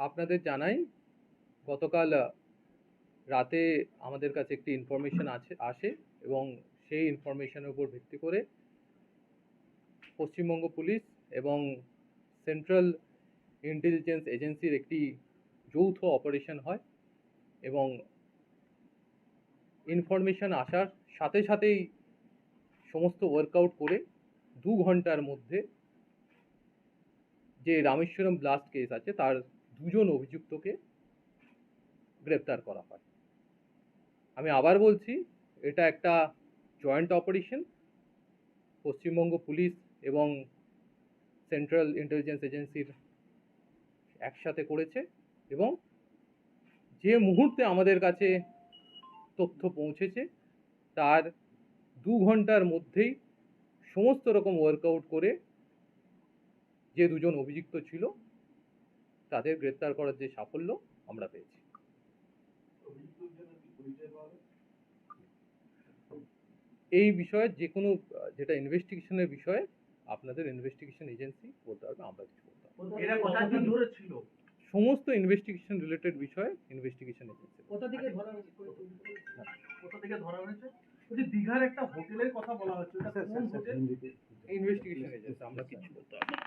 আপনাদের জানাই গতকাল রাতে আমাদের কাছে একটি ইনফরমেশন আসে এবং সেই ইনফরমেশনের উপর ভিত্তি করে পশ্চিমবঙ্গ পুলিশ এবং সেন্ট্রাল ইন্টেলিজেন্স এজেন্সির একটি যৌথ অপারেশন হয় এবং ইনফরমেশন আসার সাথে সাথেই সমস্ত ওয়ার্কআউট করে 2 ঘন্টার মধ্যে যে রামেশ্বরম ব্লাস্ট কেস আছে তার 2 জন অভিযুক্তকে গ্রেপ্তার করা হয়। আমি আবার বলছি, এটা একটা জয়েন্ট অপারেশন পশ্চিমবঙ্গ পুলিশ এবং সেন্ট্রাল ইন্টেলিজেন্স এজেন্সির একসাথে করেছে এবং যে মুহূর্তে আমাদের কাছে তথ্য পৌঁছেছে তার 2 ঘন্টার মধ্যেই সমস্ত রকম ওয়ার্কআউট করে যে 2 জন অভিযুক্ত ছিল তাদের গ্রেপ্তার করার যে সাফল্য আমরা পেয়েছি। এই বিষয়ে যে কোনো যেটা ইনভেস্টিগেশনের বিষয়ে আপনাদের ইনভেস্টিগেশন এজেন্সি বলতে পারবে, আমরা কিছু বলতে পারবো না। এরা কতদিন ধরে ছিল? সমস্ত ইনভেস্টিগেশন রিলেটেড বিষয়ে ইনভেস্টিগেশন এজেন্সি। কোথা থেকে ধরা হয়েছে? বলছি দীঘার একটা হোটেলের কথা বলা হচ্ছে, ওটা কোন হোটেল? ইনভেস্টিগেশন এজেন্সি, আমরা কিছু বলতে পারবো না।